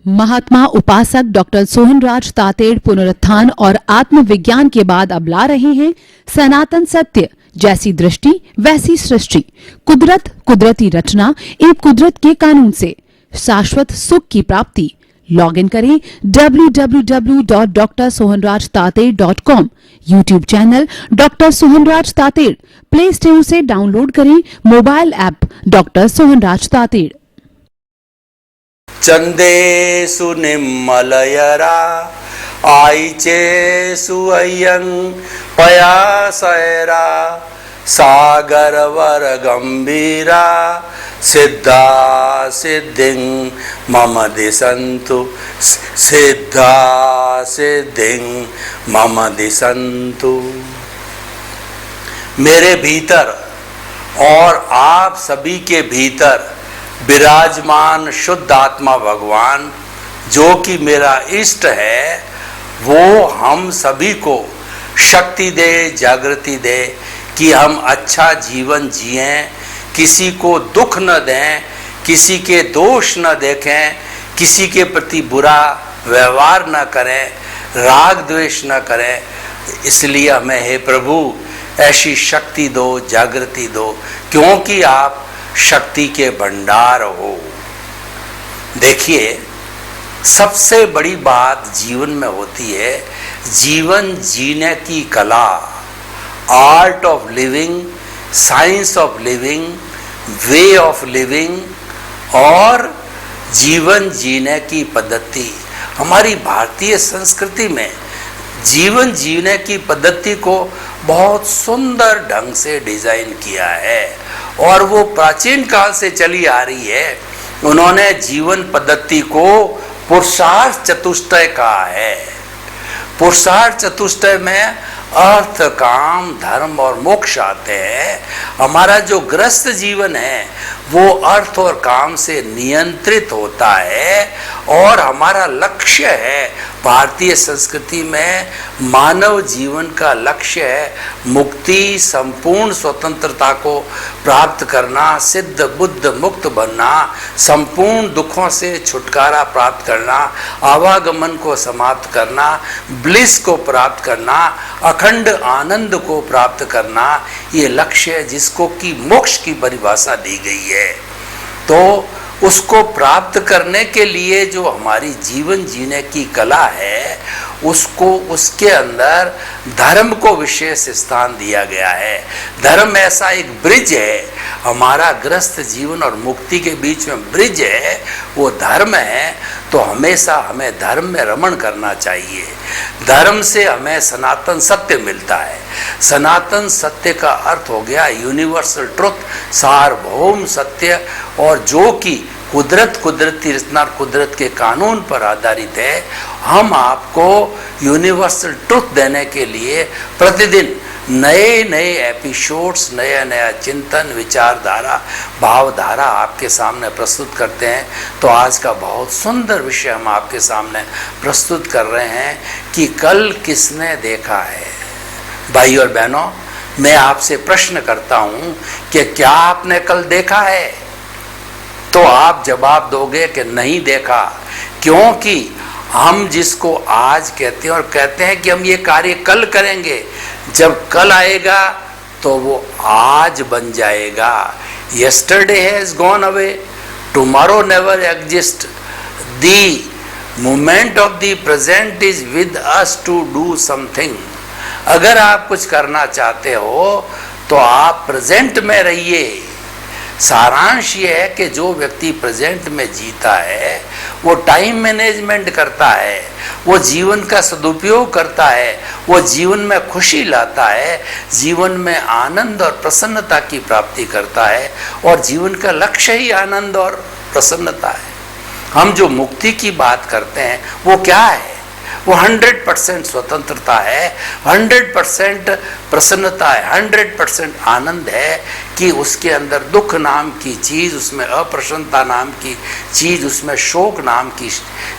महात्मा उपासक डॉक्टर सोहनराज तातेड़ पुनरुत्थान और आत्मविज्ञान के बाद अब ला रहे हैं सनातन सत्य, जैसी दृष्टि वैसी सृष्टि, कुदरत, कुदरती रचना एवं कुदरत के कानून से शाश्वत सुख की प्राप्ति। लॉग इन करें www.drsohanrajtated.com, YouTube channel doctor Sohanraj Tated, play store से डाउनलोड करें mobile app doctor Sohanraj Tated. चंदेषु निम्मलयरा आईचेषु अय्यं पयासयरा सागरवर गंभीरा सिद्धा सिद्धिं मम दिशन्तु सिद्धा सिद्धिं मम दिशन्तु। मेरे भीतर और आप सभी के भीतर विराजमान शुद्ध आत्मा भगवान, जो कि मेरा इष्ट है, वो हम सभी को शक्ति दे, जागृति दे कि हम अच्छा जीवन जिएं, किसी को दुख न दें, किसी के दोष न देखें, किसी के प्रति बुरा व्यवहार न करें, राग द्वेष न करें। इसलिए हमें हे प्रभु ऐसी शक्ति दो, जागृति दो, क्योंकि आप शक्ति के भंडार हो। देखिए, सबसे बड़ी बात जीवन में होती है जीवन जीने की कला, art of living, science of living, way of living और जीवन जीने की पद्धति। हमारी भारतीय संस्कृति में जीवन जीने की पद्धति को बहुत सुंदर ढंग से डिजाइन किया है और वो प्राचीन काल से चली आ रही है। उन्होंने जीवन पद्धति को पुरुषार्थ चतुष्टय कहा है। पुरुषार्थ चतुष्टय में अर्थ, काम, धर्म और मोक्ष आते हैं। हमारा जो ग्रस्त जीवन है वो अर्थ और काम से नियंत्रित होता है और हमारा लक्ष्य है, भारतीय संस्कृति में मानव जीवन का लक्ष्य है मुक्ति, संपूर्ण स्वतंत्रता को प्राप्त करना, सिद्ध बुद्ध मुक्त बनना, संपूर्ण दुखों से छुटकारा प्राप्त करना, आवागमन को समाप्त करना, ब्लिस को प्राप्त करना, अखंड आनंद को प्राप्त करना। ये लक्ष्य है जिसको कि मोक्ष की परिभाषा दी गई है। तो उसको प्राप्त करने के लिए जो हमारी जीवन जीने की कला है, उसको, उसके अंदर धर्म को विशेष स्थान दिया गया है। धर्म ऐसा एक ब्रिज है, हमारा ग्रस्त जीवन और मुक्ति के बीच में ब्रिज है, वो धर्म है। तो हमेशा हमें धर्म में रमण करना चाहिए। धर्म से हमें सनातन सत्य मिलता है। सनातन सत्य का अर्थ हो गया यूनिवर्सल ट्रुथ, सार्वभौम सत्य, और जो कि कुदरत, कुदरती रचना, कुदरत के कानून पर आधारित है। हम आपको यूनिवर्सल ट्रुथ देने के लिए प्रतिदिन नए नए एपिसोड्स, नया नया चिंतन, विचारधारा, भावधारा आपके सामने प्रस्तुत करते हैं। तो आज का बहुत सुंदर विषय हम आपके सामने प्रस्तुत कर रहे हैं कि कल किसने देखा है। भाई और बहनों, मैं आपसे प्रश्न करता हूं कि क्या आपने कल देखा है? तो आप जवाब दोगे कि नहीं देखा, क्योंकि हम जिसको आज कहते हैं और कहते हैं कि हम ये कार्य कल करेंगे, जब कल आएगा तो वो आज बन जाएगा। Yesterday has gone away, tomorrow never exists. The moment of the present is with us to do something. अगर आप कुछ करना चाहते हो तो आप प्रेजेंट में रहिए। सारांश ये है कि जो व्यक्ति प्रेजेंट में जीता है वो टाइम मैनेजमेंट करता है, वो जीवन का सदुपयोग करता है, वो जीवन में खुशी लाता है, जीवन में आनंद और प्रसन्नता की प्राप्ति करता है, और जीवन का लक्ष्य ही आनंद और प्रसन्नता है। हम जो मुक्ति की बात करते हैं वो क्या है? वो 100% स्वतंत्रता है, 100% प्रसन्नता है, 100% आनंद है कि उसके अंदर दुख नाम की चीज़, उसमें अप्रसन्नता नाम की चीज़, उसमें शोक नाम की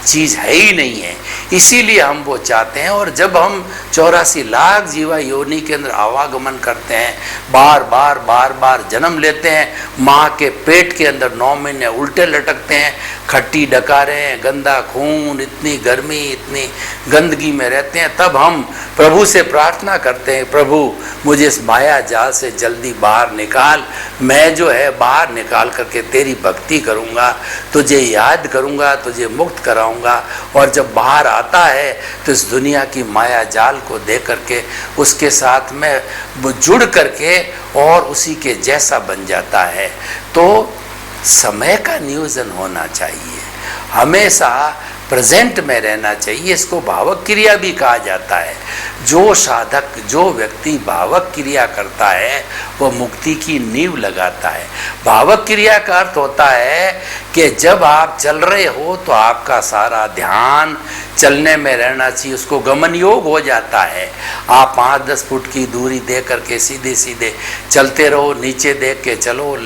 चीज़ है ही नहीं है। इसीलिए हम वो चाहते हैं। और जब हम 84 लाख जीवा योनि के अंदर आवागमन करते हैं, बार बार जन्म लेते हैं, माँ के पेट के अंदर 9 महीने उल्टे लटकते हैं, खट्टी डकारें, गंदा खून, इतनी गर्मी, इतनी गंदगी में रहते हैं, तब हम प्रभु से प्रार्थना करते हैं, प्रभु मुझे इस माया जाल से जल्दी बाहर निकाल, मैं जो है बाहर निकाल करके तेरी भक्ति करूँगा, तुझे याद करूँगा, तुझे मुक्त कराऊँगा। और जब बाहर आता है तो इस दुनिया की माया जाल को देख करके उसके साथ में जुड़ करके और उसी के जैसा बन जाता है। तो समय का नियोजन होना चाहिए, हमेशा प्रेजेंट में रहना चाहिए। इसको भावक क्रिया भी कहा जाता है। जो साधक, जो व्यक्ति भावक क्रिया करता है वो मुक्ति की नींव लगाता है। भावक क्रिया का अर्थ होता है कि जब आप चल रहे हो तो आपका सारा ध्यान चलने में रहना चाहिए, उसको गमन योग हो जाता है। आप 5-10 फुट की दूरी दे करके सीधे सीधे चलते रहो, नीचे देख के चलो,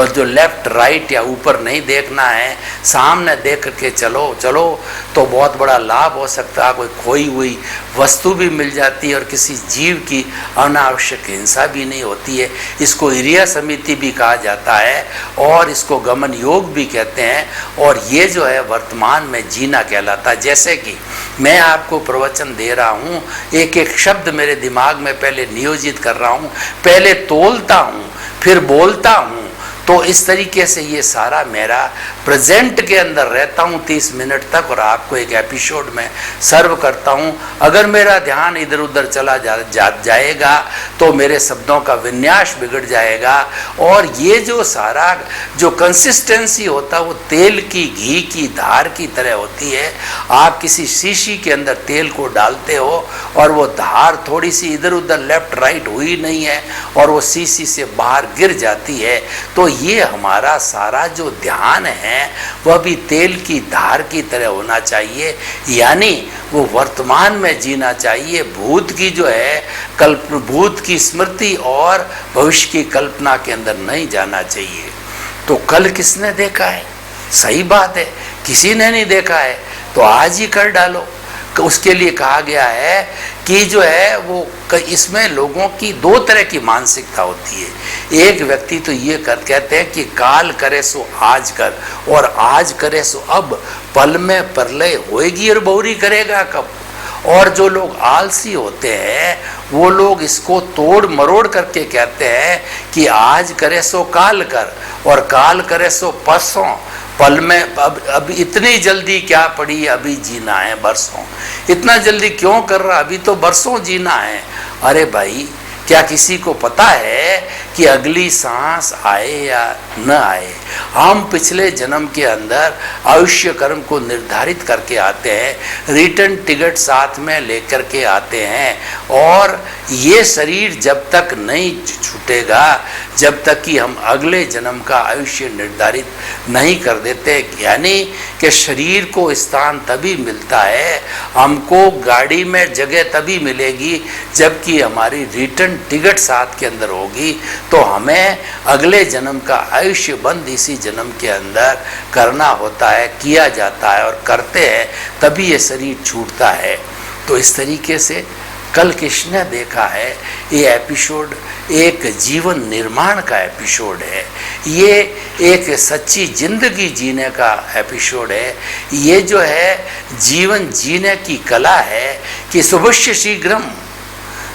जो लेफ्ट राइट या ऊपर नहीं देखना है, सामने देख करके चलो तो बहुत बड़ा लाभ हो सकता है। कोई खोई हुई वस्तु भी मिल जाती है और किसी जीव की अनावश्यक हिंसा भी नहीं होती है। इसको इरिया समिति भी कहा जाता है और इसको गमन योग भी कहते हैं। और ये जो है वर्तमान में जीना कहलाता है। जैसे कि मैं आपको प्रवचन दे रहा हूँ, एक एक शब्द मेरे दिमाग में पहले नियोजित कर रहा हूँ, पहले तोलता हूँ, फिर बोलता हूँ। तो इस तरीके से ये सारा मेरा प्रेजेंट के अंदर रहता हूँ 30 मिनट तक और आपको एक एपिसोड में सर्व करता हूँ। अगर मेरा ध्यान इधर उधर चला जाएगा तो मेरे शब्दों का विन्यास बिगड़ जाएगा। और ये जो सारा जो कंसिस्टेंसी होता है वो तेल की, घी की धार की तरह होती है। आप किसी शीशी के अंदर तेल को डालते हो और वो धार थोड़ी सी इधर उधर लेफ्ट राइट हुई नहीं है और वो शीशी से बाहर गिर जाती है। तो ये हमारा सारा जो ध्यान है वह भी तेल की धार की तरह होना चाहिए, यानी वो वर्तमान में जीना चाहिए। भूत की जो है भूत की स्मृति और भविष्य की कल्पना के अंदर नहीं जाना चाहिए। तो कल किसने देखा है? सही बात है, किसी ने नहीं देखा है तो आज ही कर डालो। उसके लिए कहा गया है कि जो है वो इसमें लोगों की 2 तरह की मानसिकता होती है। एक व्यक्ति तो ये कहते हैं कि काल करे सो आज कर और आज करे सो अब, पल में प्रलय होएगी और बहुरी करेगा कब। और जो लोग आलसी होते हैं वो लोग इसको तोड़ मरोड़ करके कहते हैं कि आज करे सो काल कर और काल करे सो परसों, पल में अब इतनी जल्दी क्या पड़ी, अभी जीना है बरसों। इतना जल्दी क्यों कर रहा, अभी तो बरसों जीना है। अरे भाई, क्या किसी को पता है कि अगली सांस आए या न आए? हम पिछले जन्म के अंदर आयुष्य कर्म को निर्धारित करके आते हैं, रिटर्न टिकट साथ में लेकर के आते हैं। और ये शरीर जब तक नहीं छूटेगा, जब तक कि हम अगले जन्म का आयुष्य निर्धारित नहीं कर देते, यानी कि शरीर को स्थान तभी मिलता है, हमको गाड़ी में जगह तभी मिलेगी जबकि हमारी रिटर्न टिकट साथ के अंदर होगी। तो हमें अगले जन्म का आयुष्य बंद इसी जन्म के अंदर करना होता है, किया जाता है और करते हैं, तभी ये शरीर छूटता है। तो इस तरीके से कल किसने देखा है, ये एपिसोड एक जीवन निर्माण का एपिसोड है, ये एक सच्ची जिंदगी जीने का एपिसोड है। ये जो है जीवन जीने की कला है कि सुभश्य शीघ्रम,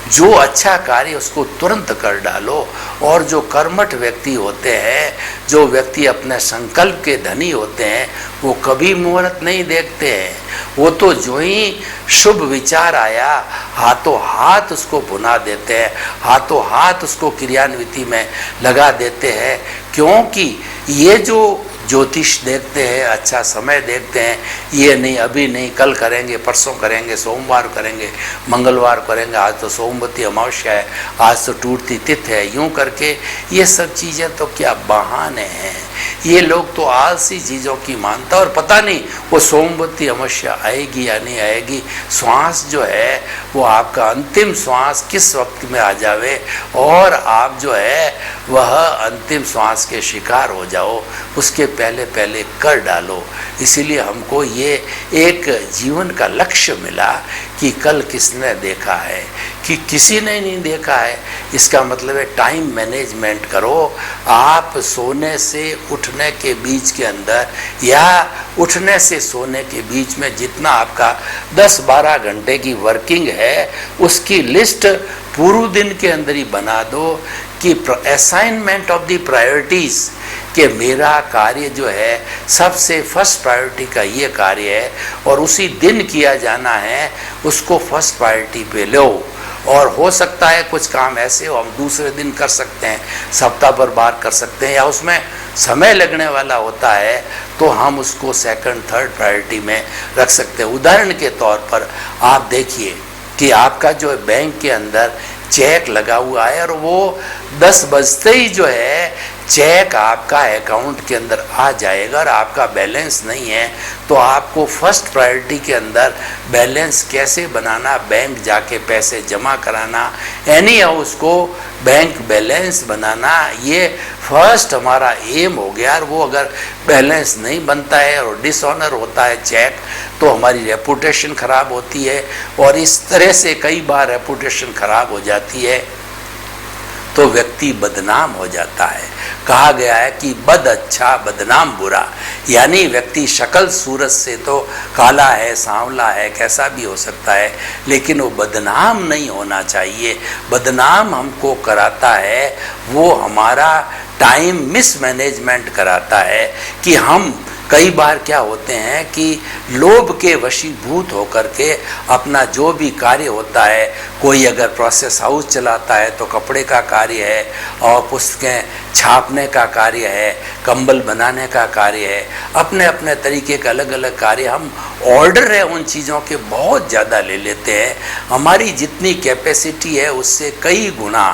जो अच्छा कार्य उसको तुरंत कर डालो। और जो कर्मठ व्यक्ति होते हैं, जो व्यक्ति अपने संकल्प के धनी होते हैं, वो कभी मुहूर्त नहीं देखते हैं। वो तो जो ही शुभ विचार आया हाथों हाथ उसको भुना देते हैं, हाथों हाथ उसको क्रियान्विति में लगा देते हैं। क्योंकि ये जो ज्योतिष देखते हैं, अच्छा समय देखते हैं, ये नहीं अभी नहीं, कल करेंगे, परसों करेंगे, सोमवार करेंगे, मंगलवार करेंगे, आज तो सोमवती अमावस्या है, आज तो टूटती तिथि है, यूं करके ये सब चीज़ें तो क्या बहाने हैं। ये लोग तो आलसी चीज़ों की मानता, और पता नहीं वो सोमवती अमावस्या आएगी या नहीं आएगी। श्वास जो है वो आपका अंतिम श्वास किस वक्त में आ जावे और आप जो है वह अंतिम श्वास के शिकार हो जाओ, उसके पहले पहले कर डालो। इसीलिए हमको ये एक जीवन का लक्ष्य मिला कि कल किसने देखा है, कि किसी ने नहीं देखा है। इसका मतलब है टाइम मैनेजमेंट करो। आप सोने से उठने के बीच के अंदर या उठने से सोने के बीच में जितना आपका 10-12 घंटे की वर्किंग है उसकी लिस्ट पूरे दिन के अंदर ही बना दो कि असाइनमेंट ऑफ द प्रायोरिटीज़, कि मेरा कार्य जो है सबसे फर्स्ट प्रायोरिटी का ये कार्य है और उसी दिन किया जाना है, उसको फर्स्ट प्रायोरिटी पे लो। और हो सकता है कुछ काम ऐसे हो हम दूसरे दिन कर सकते हैं, सप्ताह भर बार कर सकते हैं, या उसमें समय लगने वाला होता है तो हम उसको सेकंड थर्ड प्रायोरिटी में रख सकते हैं। उदाहरण के तौर पर आप देखिए कि आपका जो है बैंक के अंदर चेक लगा हुआ है और वो 10 बजते ही जो है चेक आपका अकाउंट के अंदर आ जाएगा और आपका बैलेंस नहीं है, तो आपको फर्स्ट प्रायोरिटी के अंदर बैलेंस कैसे बनाना, बैंक जाके पैसे जमा कराना, एनी हाउ उसको बैंक बैलेंस बनाना, ये फर्स्ट हमारा एम हो गया। और वो अगर बैलेंस नहीं बनता है और डिसऑनर होता है चेक, तो हमारी रेपुटेशन ख़राब होती है और इस तरह से कई बार रेपुटेशन ख़राब हो जाती है तो व्यक्ति बदनाम हो जाता है। कहा गया है कि बद अच्छा बदनाम बुरा, यानी व्यक्ति शक्ल सूरत से तो काला है, सांवला है, कैसा भी हो सकता है, लेकिन वो बदनाम नहीं होना चाहिए। बदनाम हमको कराता है वो हमारा टाइम मिसमैनेजमेंट कराता है कि हम कई बार क्या होते हैं कि लोभ के वशीभूत होकर के अपना जो भी कार्य होता है, कोई अगर प्रोसेस हाउस चलाता है तो कपड़े का कार्य है और पुस्तकें छापने का कार्य है, कंबल बनाने का कार्य है, अपने अपने तरीके के अलग अलग कार्य, हम ऑर्डर है उन चीज़ों के बहुत ज़्यादा ले लेते हैं। हमारी जितनी कैपेसिटी है उससे कई गुना,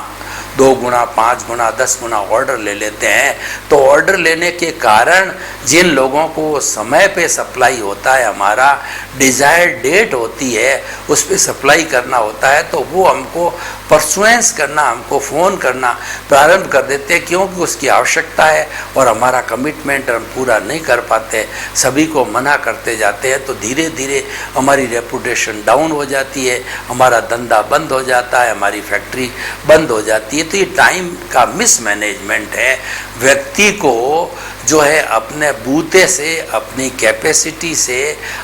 2 गुना, 5 गुना, 10 गुना ऑर्डर ले लेते हैं। तो ऑर्डर लेने के कारण जिन लोगों को समय पे सप्लाई होता है, हमारा डिज़ायर्ड डेट होती है, उस पर सप्लाई करना होता है, तो वो हमको परसुएंस करना, हमको फ़ोन करना प्रारंभ कर देते हैं, क्योंकि उसकी आवश्यकता है और हमारा कमिटमेंट हम पूरा नहीं कर पाते, सभी को मना करते जाते हैं, तो धीरे धीरे हमारी रेपुटेशन डाउन हो जाती है, हमारा धंधा बंद हो जाता है, हमारी फैक्ट्री बंद हो जाती है। तो ये टाइम का मिसमैनेजमेंट है। व्यक्ति को जो है अपने बूते से, अपनी कैपेसिटी से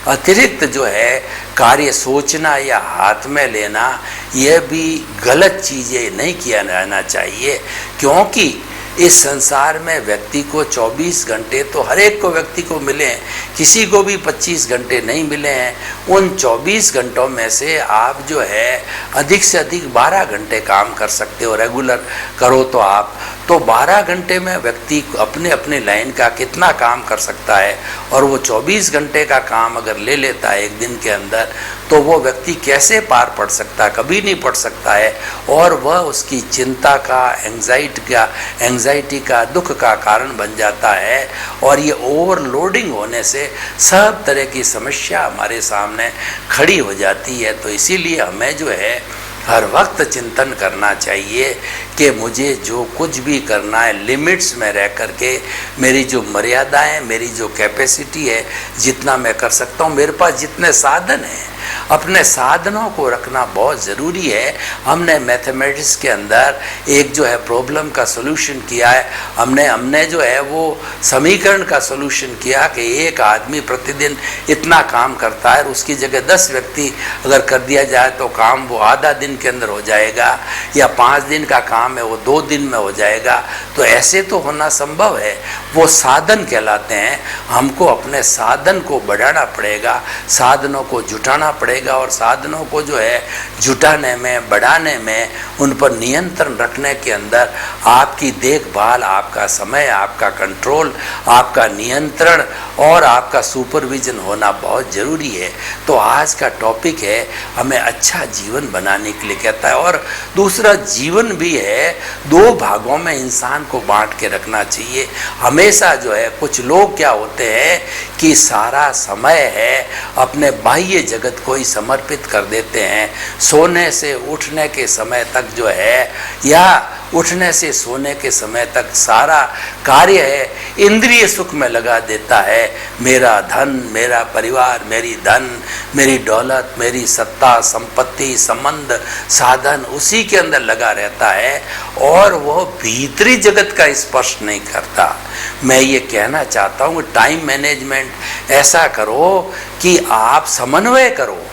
अतिरिक्त जो है कार्य सोचना या हाथ में लेना, यह भी गलत चीज़ें नहीं किया जाना चाहिए, क्योंकि इस संसार में व्यक्ति को 24 घंटे तो हर एक को व्यक्ति को मिले हैं, किसी को भी 25 घंटे नहीं मिले हैं। उन 24 घंटों में से आप जो है अधिक से अधिक 12 घंटे काम कर सकते हो, रेगुलर करो तो आप, तो 12 घंटे में व्यक्ति अपने अपने लाइन का कितना काम कर सकता है, और वो 24 घंटे का काम अगर ले लेता है एक दिन के अंदर, तो वो व्यक्ति कैसे पार पड़ सकता है, कभी नहीं पड़ सकता है, और वह उसकी चिंता का, एंग्जाइटी का, दुख का कारण बन जाता है। और ये ओवरलोडिंग होने से सब तरह की समस्या हमारे सामने खड़ी हो जाती है। तो इसीलिए हमें जो है हर वक्त चिंतन करना चाहिए कि मुझे जो कुछ भी करना है लिमिट्स में रह कर के, मेरी जो मर्यादाएं, मेरी जो कैपेसिटी है, जितना मैं कर सकता हूँ, मेरे पास जितने साधन हैं, अपने साधनों को रखना बहुत ज़रूरी है। हमने मैथमेटिक्स के अंदर एक जो है प्रॉब्लम का सॉल्यूशन किया है, हमने जो है वो समीकरण का सॉल्यूशन किया कि एक आदमी प्रतिदिन इतना काम करता है, उसकी जगह 10 व्यक्ति अगर कर दिया जाए तो काम वो आधा दिन के अंदर हो जाएगा, या 5 दिन का काम है वो 2 दिन में हो जाएगा। तो ऐसे तो होना संभव है, वो साधन कहलाते हैं। हमको अपने साधन को बढ़ाना पड़ेगा, साधनों को जुटाना पड़ेगा, और साधनों को जो है जुटाने में, बढ़ाने में, उन पर नियंत्रण रखने के अंदर आपकी देखभाल, आपका समय, आपका कंट्रोल, आपका नियंत्रण और आपका सुपरविजन होना बहुत ज़रूरी है। तो आज का टॉपिक है हमें अच्छा जीवन बनाने के लिए कहता है। और दूसरा जीवन भी है, 2 भागों में इंसान को बांट के रखना चाहिए। हमेशा जो है कुछ लोग क्या होते हैं कि सारा समय है अपने बाह्य जगत को ही समर्पित कर देते हैं, सोने से उठने के समय तक जो है, या उठने से सोने के समय तक सारा कार्य है इंद्रिय सुख में लगा देता है। मेरा धन, मेरा परिवार, मेरी धन, मेरी दौलत, मेरी सत्ता, संपत्ति, संबंध, साधन उसी के अंदर लगा रहता है और वह भीतरी जगत का स्पर्श नहीं करता। मैं ये कहना चाहता हूँ टाइम मैनेजमेंट ऐसा करो कि आप समन्वय करो।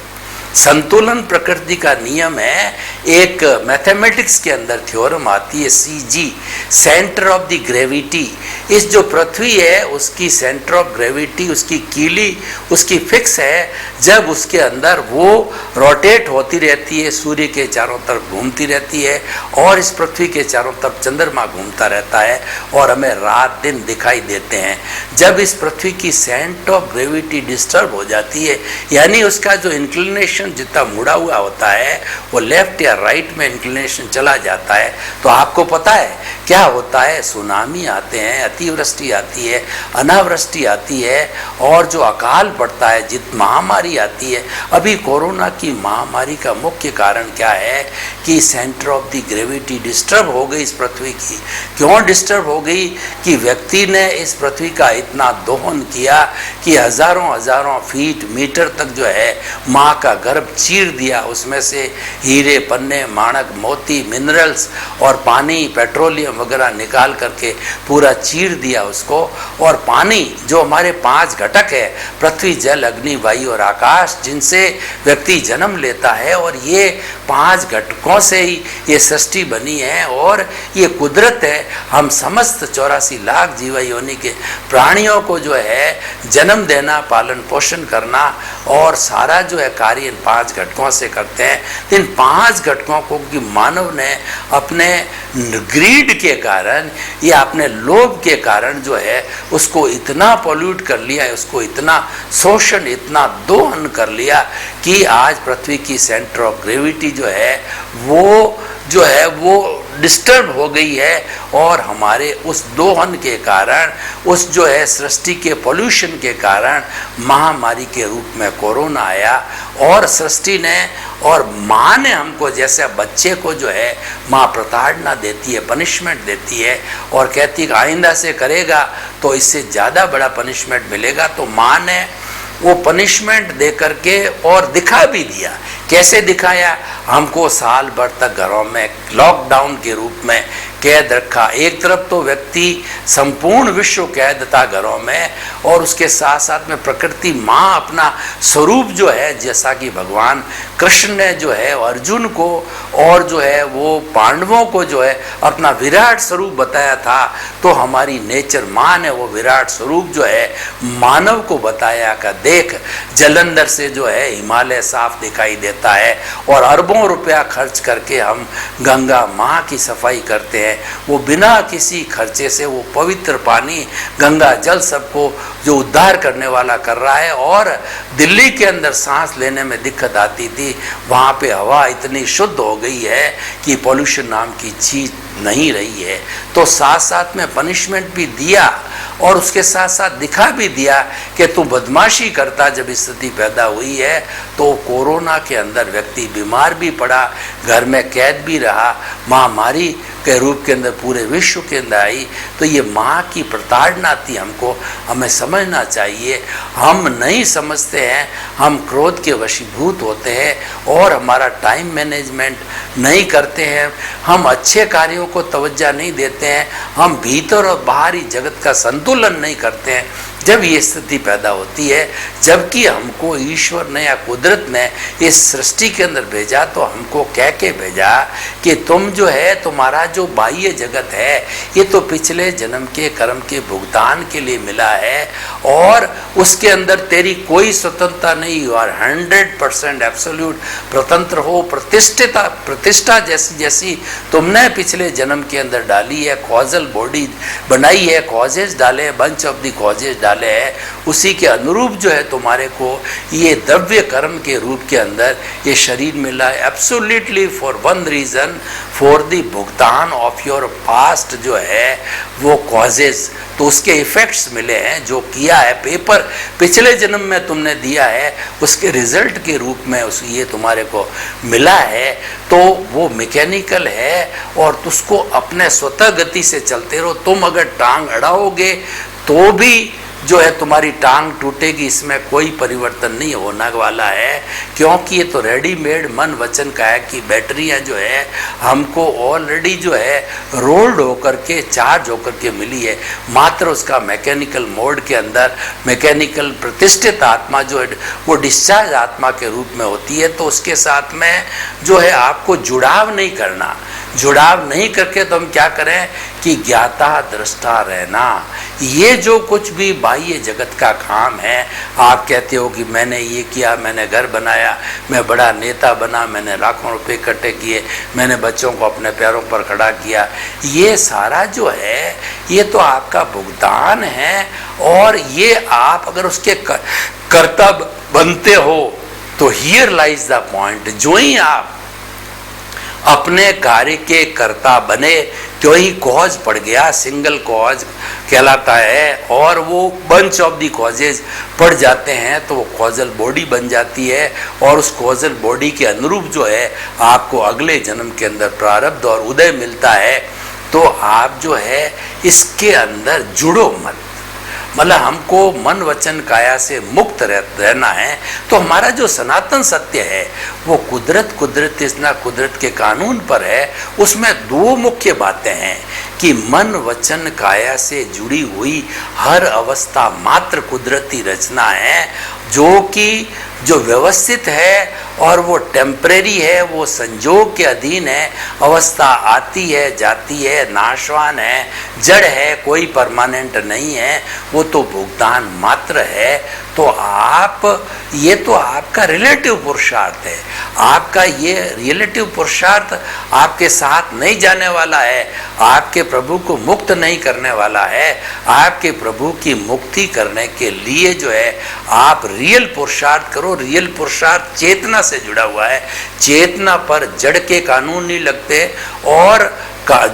संतुलन प्रकृति का नियम है। एक मैथमेटिक्स के अंदर थ्योरम आती है CG, centre of the gravity. इस जो पृथ्वी है उसकी सेंटर ऑफ ग्रेविटी, उसकी कीली, उसकी फिक्स है। जब उसके अंदर वो रोटेट होती रहती है, सूर्य के चारों तरफ घूमती रहती है और इस पृथ्वी के चारों तरफ चंद्रमा घूमता रहता है और हमें रात दिन दिखाई देते हैं। जब इस पृथ्वी की सेंटर ऑफ ग्रेविटी डिस्टर्ब हो जाती है, यानी उसका जो इंक्लिनेशन जितना मुड़ा हुआ होता है वो लेफ्ट या राइट में इंक्लिनेशन चला जाता है, तो आपको पता है क्या होता है? सुनामी आते हैं, अतिवृष्टि आती है, अनावृष्टि आती है और जो अकाल पड़ता है, जित महामारी आती है। अभी कोरोना की महामारी का मुख्य कारण क्या है कि centre of the gravity disturb हो गई इस पृथ्वी की। क्यों डिस्टर्ब हो गई? कि व्यक्ति ने इस पृथ्वी का इतना दोहन किया कि हजारों हजारों फीट मीटर तक जो है माँ का गर्भ चीर दिया। उसमें से हीरे, पन्ने, माणक, मोती, मिनरल्स और पानी, पेट्रोलियम वगैरह निकाल करके पूरा चीर दिया उसको। और पानी जो हमारे 5 घटक है, पृथ्वी, जल, अग्नि, वायु और आकाश, जिनसे व्यक्ति जन्म लेता है, और ये 5 घटकों से ही ये सृष्टि बनी है और ये कुदरत है। हम समस्त 84 लाख जीव योनि के प्राणियों को जो है जन्म देना, पालन पोषण करना और सारा जो है कार्य इन 5 घटकों से करते हैं। इन 5 घटकों को कि मानव ने अपने ग्रीड के कारण या अपने लोभ के कारण जो है उसको इतना पॉल्यूट कर लिया है, उसको इतना शोषण, इतना दोहन कर लिया कि आज पृथ्वी की सेंटर ऑफ ग्रेविटी जो है वो डिस्टर्ब हो गई है। और हमारे उस दोहन के कारण, उस जो है सृष्टि के पोल्यूशन के कारण महामारी के रूप में कोरोना आया। और सृष्टि ने और माँ ने हमको, जैसे बच्चे को जो है माँ प्रताड़ना देती है, पनिशमेंट देती है और कहती है कि आइंदा से करेगा तो इससे ज़्यादा बड़ा पनिशमेंट मिलेगा, तो माँ ने वो पनिशमेंट दे करके और दिखा भी दिया। कैसे दिखाया? हमको साल भर तक घरों में लॉकडाउन के रूप में कैद रखा। एक तरफ तो व्यक्ति, संपूर्ण विश्व कैद था घरों में, और उसके साथ साथ में प्रकृति माँ अपना स्वरूप जो है, जैसा कि भगवान कृष्ण ने जो है अर्जुन को और जो है वो पांडवों को जो है अपना विराट स्वरूप बताया था, तो हमारी नेचर माँ ने वो विराट स्वरूप जो है मानव को बताया का देख, जलंधर से जो है हिमालय साफ दिखाई देता है और अरबों रुपया खर्च करके हम गंगा माँ की सफाई करते हैं। वो बिना किसी खर्चे से वो पवित्र पानी, गंगा जल सबको जो उद्धार करने वाला कर रहा है। और दिल्ली के अंदर सांस लेने में दिक्कत आती थी, वहाँ पे हवा इतनी शुद्ध हो गई है कि पॉल्यूशन नाम की चीज नहीं रही है। तो साथ साथ में पनिशमेंट भी दिया और उसके साथ साथ दिखा भी दिया कि तू बदमाशी करता। जब स्थिति पैदा हुई है तो कोरोना के अंदर व्यक्ति बीमार भी पड़ा, घर में कैद भी रहा, महामारी के रूप के अंदर पूरे विश्व के अंदर आई। तो ये माँ की प्रताड़ना थी। हमें समझना चाहिए। हम नहीं समझते हैं, हम क्रोध के वशीभूत होते हैं और हमारा टाइम मैनेजमेंट नहीं करते हैं, हम अच्छे कार्यों को तवज्जो नहीं देते हैं, हम भीतर और बाहरी जगत का संतुलन नहीं करते हैं। जब ये स्थिति पैदा होती है, जबकि हमको ईश्वर ने या कुदरत ने इस सृष्टि के अंदर भेजा, तो हमको कह के भेजा कि तुम जो है, तुम्हारा जो बाह्य जगत है ये तो पिछले जन्म के कर्म के भुगतान के लिए मिला है और उसके अंदर तेरी कोई स्वतंत्रता नहीं। यू आर 100% एब्सोल्यूट स्वतंत्र हो। प्रतिष्ठा जैसी तुमने पिछले जन्म के अंदर डाली है, कॉजल बॉडी बनाई है, कॉजेज डाले, बंच ऑफ द कॉजेज डाले वाले हैं उसी के अनुरूप जो है तुम्हारे को ये द्रव्य कर्म के रूप के अंदर ये शरीर मिला है, absolutely for one reason, for the भुगतान ऑफ योर पास्ट जो है वो कॉजेज, तो उसके इफेक्ट्स मिले हैं, जो किया है पेपर पिछले जन्म में तुमने दिया है उसके रिजल्ट के रूप में उस ये तुम्हारे को मिला है, तो वो मैकेनिकल है और उसको अपने स्वतः गति से चलते रहो। तुम अगर टांग अड़ाओगे तो भी जो है तुम्हारी टांग टूटेगी, इसमें कोई परिवर्तन नहीं होने वाला है, क्योंकि ये तो रेडीमेड मन वचन काया की बैटरियां जो है हमको ऑलरेडी जो है रोल्ड होकर के चार्ज होकर के मिली है, मात्र उसका मैकेनिकल मोड के अंदर मैकेनिकल प्रतिष्ठित आत्मा जो है वो डिस्चार्ज आत्मा के रूप में होती है। तो उसके साथ में जो है आपको जुड़ाव नहीं करना, जुड़ाव नहीं करके तो हम क्या करें कि ज्ञाता दृष्टा रहना। ये जो कुछ भी बाह्य जगत का काम है, आप कहते हो कि मैंने ये किया, मैंने घर बनाया, मैं बड़ा नेता बना, मैंने लाखों रुपए इकट्ठे किए, मैंने बच्चों को अपने पैरों पर खड़ा किया, ये सारा जो है ये तो आपका भुगतान है। और ये आप अगर उसके कर्ता बनते हो तो हियर लाइज द पॉइंट, जो ही आप अपने कार्य के कर्ता बने क्यों ही कॉज पड़ गया, सिंगल कॉज कहलाता है, और वो बंच ऑफ दी कॉजेज पड़ जाते हैं तो वो कॉजल बॉडी बन जाती है, और उस कॉजल बॉडी के अनुरूप जो है आपको अगले जन्म के अंदर प्रारब्ध और उदय मिलता है। तो आप जो है इसके अंदर जुड़ो मत, मतलब हमको मन वचन काया से मुक्त रहना है। तो हमारा जो सनातन सत्य है वो कुदरत इतना कुदरत के कानून पर है। उसमें दो मुख्य बातें हैं कि मन वचन काया से जुड़ी हुई हर अवस्था मात्र कुदरती रचना है, जो कि जो व्यवस्थित है और वो टेम्परेरी है, वो संजोग के अधीन है, अवस्था आती है जाती है, नाशवान है, जड़ है, कोई परमानेंट नहीं है, वो तो भुगतान मात्र है। तो आप ये तो आपका रिलेटिव पुरुषार्थ है, आपका ये रिलेटिव पुरुषार्थ आपके साथ नहीं जाने वाला है, आपके प्रभु को मुक्त नहीं करने वाला है। आपके प्रभु की मुक्ति करने के लिए जो है आप रियल पुरुषार्थ करो। रियल पुरुषार्थ चेतना से जुड़ा हुआ है, चेतना पर जड़ के कानून नहीं लगते, और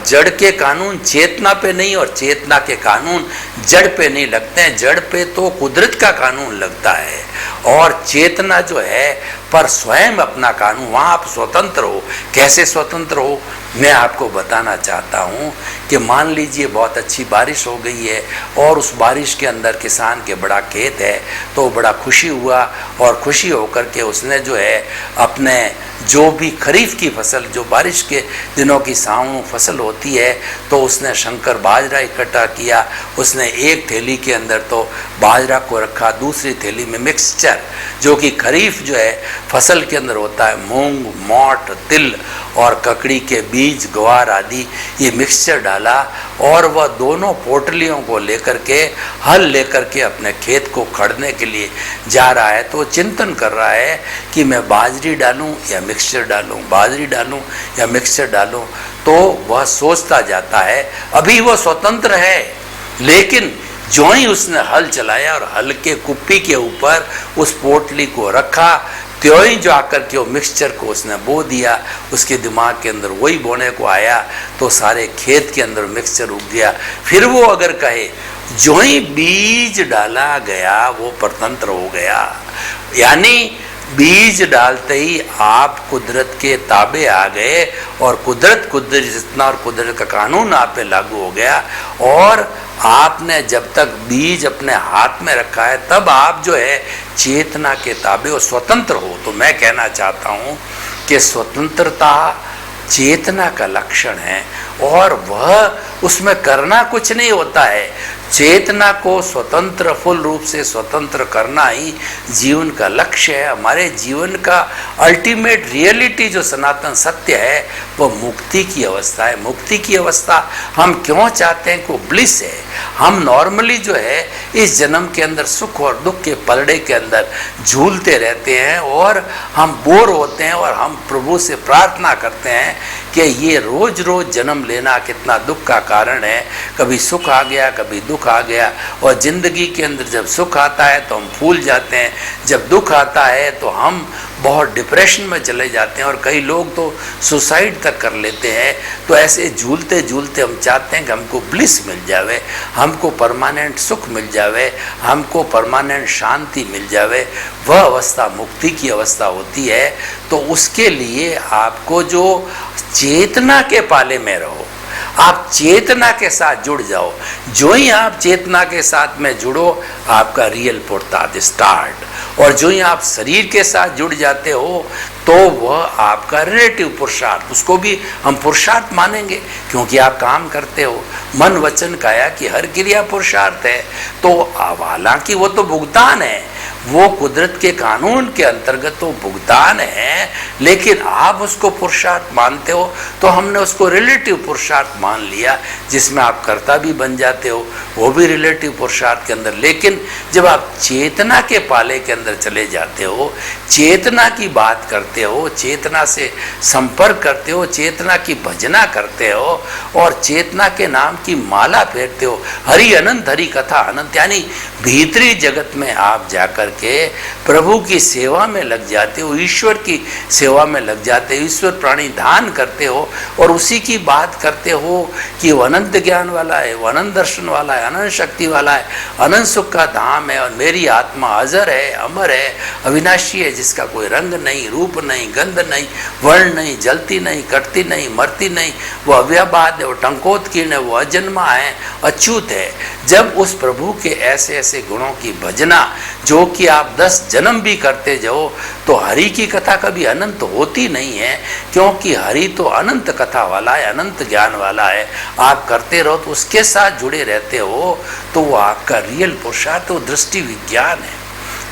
जड़ के कानून चेतना पे नहीं और चेतना के कानून जड़ पे नहीं लगते हैं। जड़ पे तो कुदरत का कानून लगता है और चेतना जो है पर स्वयं अपना कानून, वहाँ आप स्वतंत्र हो। कैसे स्वतंत्र हो मैं आपको बताना चाहता हूँ कि मान लीजिए बहुत अच्छी बारिश हो गई है और उस बारिश के अंदर किसान के बड़ा खेत है, तो बड़ा खुशी हुआ और खुशी होकर के उसने जो है अपने जो भी खरीफ की फसल, जो बारिश के दिनों की सावनु फसल होती है, तो उसने शंकर बाजरा इकट्ठा किया। उसने एक थैली के अंदर तो बाजरा को रखा, दूसरी थैली में मिक्सचर जो कि खरीफ जो है फसल के अंदर होता है, मूंग, मोट, तिल और ककड़ी के बीज, ग्वार आदि, ये मिक्सचर डाला और वह दोनों पोटलियों को लेकर के हल लेकर के अपने खेत को खड़ने के लिए जा रहा है। तो चिंतन कर रहा है कि मैं बाजरी डालूं या मिक्सचर डालूं, बाजरी डालूं या मिक्सचर डालूं। तो वह सोचता जाता है, अभी वह स्वतंत्र है, लेकिन जो ही उसने हल चलाया और हल के कुप्पी के ऊपर उस पोटली को रखा, त्यों ही जो आकर के वो मिक्सचर को उसने बो दिया, उसके दिमाग के अंदर वही बोने को आया, तो सारे खेत के अंदर मिक्सचर उग गया। फिर वो अगर कहे जो ही बीज डाला गया वो परतंत्र हो गया, यानी बीज डालते ही आप कुदरत के ताबे आ गए और कुदरत जितना और कुदरत का कानून आप पे लागू हो गया। और आपने जब तक बीज अपने हाथ में रखा है तब आप जो है चेतना के ताबे और स्वतंत्र हो। तो मैं कहना चाहता हूँ कि स्वतंत्रता चेतना का लक्षण है और वह उसमें करना कुछ नहीं होता है। चेतना को स्वतंत्र, फुल रूप से स्वतंत्र करना ही जीवन का लक्ष्य है। हमारे जीवन का अल्टीमेट रियलिटी जो सनातन सत्य है वह मुक्ति की अवस्था है। मुक्ति की अवस्था हम क्यों चाहते हैं? को ब्लिस है। हम नॉर्मली जो है इस जन्म के अंदर सुख और दुख के पलड़े के अंदर झूलते रहते हैं और हम बोर होते हैं और हम प्रभु से प्रार्थना करते हैं कि ये रोज रोज जन्म लेना कितना दुख का कारण है। कभी सुख आ गया, कभी दुख आ गया, और ज़िंदगी के अंदर जब सुख आता है तो हम फूल जाते हैं, जब दुख आता है तो हम बहुत डिप्रेशन में चले जाते हैं और कई लोग तो सुसाइड तक कर लेते हैं। तो ऐसे झूलते झूलते हम चाहते हैं कि हमको ब्लिस मिल जावे, हमको परमानेंट सुख मिल जावे, हमको परमानेंट शांति मिल जावे। वह अवस्था मुक्ति की अवस्था होती है। तो उसके लिए आपको जो चेतना के पाले में रहो, आप चेतना के साथ जुड़ जाओ। जो ही आप चेतना के साथ में जुड़ो, आपका रियल पुरुषार्थ स्टार्ट। और जो ही आप शरीर के साथ जुड़ जाते हो तो वह आपका रिलेटिव पुरुषार्थ, उसको भी हम पुरुषार्थ मानेंगे क्योंकि आप काम करते हो। मन वचन काया की हर क्रिया पुरुषार्थ है। तो हालांकि वो तो भुगतान है, वो कुदरत के कानून के अंतर्गत तो भुगतान है, लेकिन आप उसको पुरुषार्थ मानते हो तो हमने उसको रिलेटिव पुरुषार्थ मान लिया, जिसमें आप कर्ता भी बन जाते हो, वो भी रिलेटिव पुरुषार्थ के अंदर। लेकिन जब आप चेतना के पाले के अंदर चले जाते हो, चेतना की बात करते हो, चेतना से संपर्क करते हो, चेतना की भजना करते हो और चेतना के नाम की माला फेरते हो, हरि अनंत हरि कथा अनंत, यानी भीतरी जगत में आप जाकर के प्रभु की सेवा में लग जाते हो, ईश्वर की सेवा में लग जाते हो, ईश्वर प्राणी दान करते हो और उसी की बात करते हो कि वो अनंत ज्ञान वाला है, वो अनंत दर्शन वाला है, अनंत शक्ति वाला है, अनंत सुख का धाम है और मेरी आत्मा अजर है, अमर है, अविनाशी है, जिसका कोई रंग नहीं, रूप नहीं, गंध नहीं, वर्ण नहीं, जलती नहीं, कटती नहीं, मरती नहीं, वो अव्याबाद है, वो टंकोत्कीर्ण है, वो अजन्मा है, अच्युत है। जब उस प्रभु के ऐसे ऐसे गुणों की भजना जो कि आप 10 जन्म भी करते जाओ तो हरि की कथा कभी अनंत होती नहीं है, क्योंकि हरि तो अनंत कथा वाला है, अनंत ज्ञान वाला है। आप करते रहो तो उसके साथ जुड़े रहते हो तो वो आपका रियल पुरुषार्थ, वो दृष्टि विज्ञान है।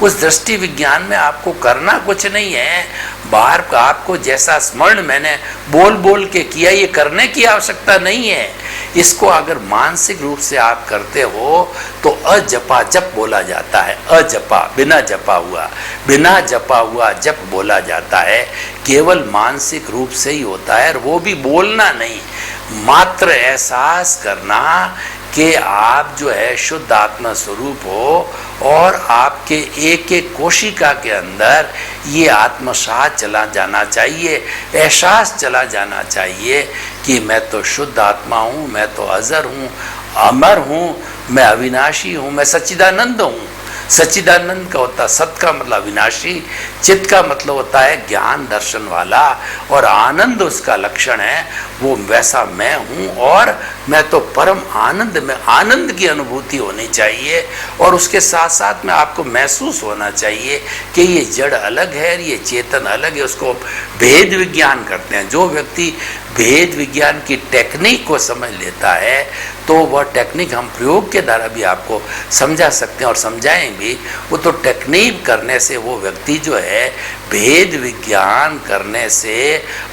उस दृष्टि विज्ञान में आपको करना कुछ नहीं है, बाहर का आपको जैसा स्मरण मैंने बोल बोल के किया, ये करने की आवश्यकता नहीं है। इसको अगर मानसिक रूप से आप करते हो तो अजपा जप बोला जाता है, अजपा बिना जपा हुआ जप बोला जाता है। केवल मानसिक रूप से ही होता है और वो भी बोलना नहीं, मात्र एहसास करना कि आप जो है शुद्ध आत्मा स्वरूप हो और आपके एक एक कोशिका के अंदर ये आत्मसात चला जाना चाहिए, एहसास चला जाना चाहिए कि मैं तो शुद्ध आत्मा हूँ, मैं तो अजर हूँ, अमर हूँ, मैं अविनाशी हूँ, मैं सच्चिदानंद हूँ। सच्चिदानंद का होता सत का मतलब विनाशी, चित्त का मतलब होता है ज्ञान दर्शन वाला, और आनंद उसका लक्षण है, वो वैसा मैं हूँ और मैं तो परम आनंद में, आनंद की अनुभूति होनी चाहिए। और उसके साथ साथ में आपको महसूस होना चाहिए कि ये जड़ अलग है, ये चेतन अलग है। उसको भेद विज्ञान करते हैं। जो व्यक्ति भेद विज्ञान की टेक्निक को समझ लेता है तो वह टेक्निक हम प्रयोग के द्वारा भी आपको समझा सकते हैं और समझाएं भी। वो तो टेक्निक करने से वो व्यक्ति जो है भेद विज्ञान करने से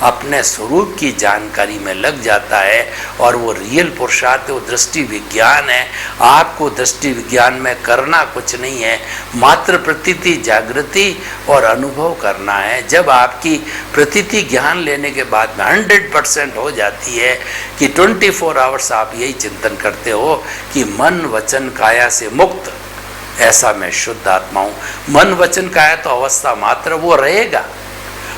अपने स्वरूप की जानकारी में लग जाता है और वो रियल पुरुषार्थ, वो दृष्टि विज्ञान है। आपको दृष्टि विज्ञान में करना कुछ नहीं है, मात्र प्रतीति जागृति और अनुभव करना है। जब आपकी प्रतीति ज्ञान लेने के बाद में 100% हो जाती है कि 24 आवर्स आप यही चिंतन करते हो कि मन वचन काया से मुक्त, ऐसा मैं शुद्ध आत्मा हूँ। मन वचन काया तो अवस्था मात्र, वो रहेगा,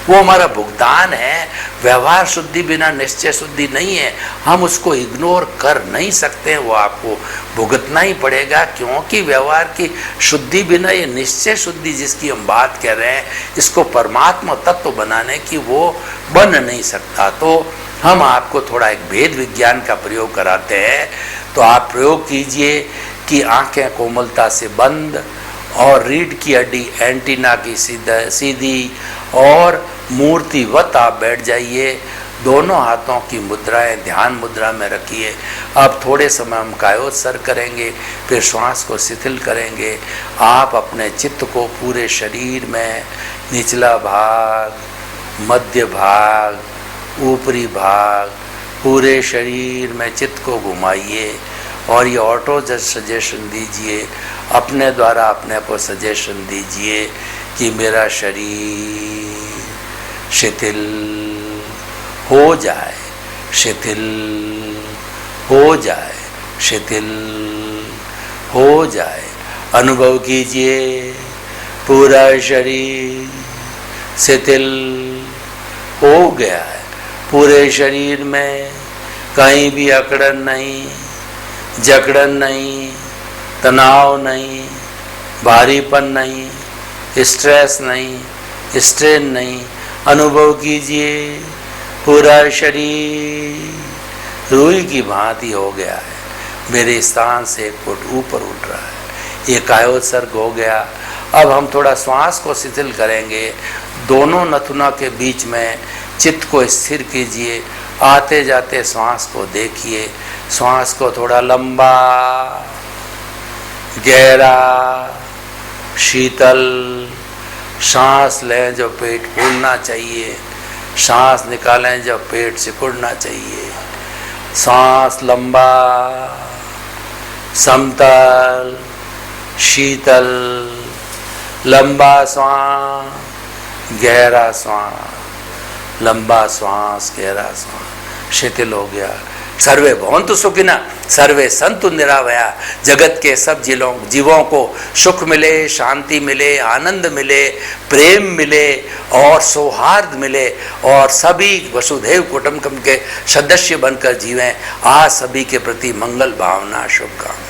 वो हमारा भुगतान है। व्यवहार शुद्धि बिना निश्चय शुद्धि नहीं है, हम उसको इग्नोर कर नहीं सकते, वो आपको भुगतना ही पड़ेगा। क्योंकि व्यवहार की शुद्धि बिना ये निश्चय शुद्धि जिसकी हम बात कर रहे हैं, इसको परमात्मा तत्व बनाने की वो बन नहीं सकता। तो हम आपको थोड़ा एक भेद विज्ञान का प्रयोग कराते हैं। तो आप प्रयोग कीजिए कि आंखें कोमलता से बंद और रीढ़ की हड्डी एंटीना की सीधी और मूर्तिवत आप बैठ जाइए। दोनों हाथों की मुद्राएं ध्यान मुद्रा में रखिए। अब थोड़े समय हम कायोत्सर्ग करेंगे, फिर श्वास को शिथिल करेंगे। आप अपने चित्त को पूरे शरीर में निचला भाग, मध्य भाग, ऊपरी भाग, पूरे शरीर में चित्त को घुमाइए और ये ऑटो सजेशन दीजिए, अपने द्वारा अपने को सजेशन दीजिए कि मेरा शरीर शिथिल हो जाए, शिथिल हो जाए, शिथिल हो जाए। अनुभव कीजिए पूरा शरीर शिथिल हो गया है। पूरे शरीर में कहीं भी अकड़न नहीं, जकड़न नहीं, तनाव नहीं, भारीपन नहीं, स्ट्रेस नहीं, स्ट्रेन नहीं। अनुभव कीजिए पूरा शरीर रुई की भांति हो गया है, मेरे स्थान से 1 फुट ऊपर उठ रहा है। ये कायोत्सर्ग हो गया। अब हम थोड़ा श्वास को शिथिल करेंगे। दोनों नथुना के बीच में चित्त को स्थिर कीजिए। आते जाते श्वास को देखिए, श्वास को थोड़ा लंबा, गहरा, शीतल सांस लें जो पेट फूलना चाहिए, सांस निकालें जब पेट सिकुड़ना चाहिए। सांस लंबा, समतल, शीतल, लंबा श्वास, गहरा श्वास, लंबा श्वास, गहरा श्वास। शिथिल हो गया। सर्वे भवन्तु सुखिनः, सर्वे सन्तु निरामया। जगत के सब जीवों को सुख मिले, शांति मिले, आनंद मिले, प्रेम मिले और सौहार्द मिले और सभी वसुधैव कुटुम्बकम के सदस्य बनकर जीवें। आज सभी के प्रति मंगल भावना, शुभकामना।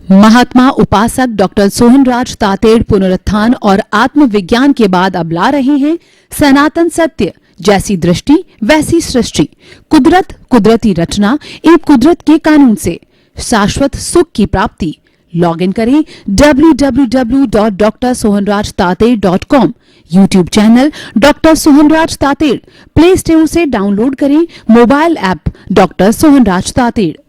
महात्मा उपासक डॉक्टर सोहनराज तातेड़ पुनरुत्थान और आत्मविज्ञान के बाद अब ला रहे हैं सनातन सत्य, जैसी दृष्टि वैसी सृष्टि, कुदरत, कुदरती रचना एवं कुदरत के कानून से शाश्वत सुख की प्राप्ति। लॉग इन करें www.drsohanrajtated.com। YouTube channel doctor Sohanraj Tated, play store से डाउनलोड करें mobile app doctor Sohanraj Tated.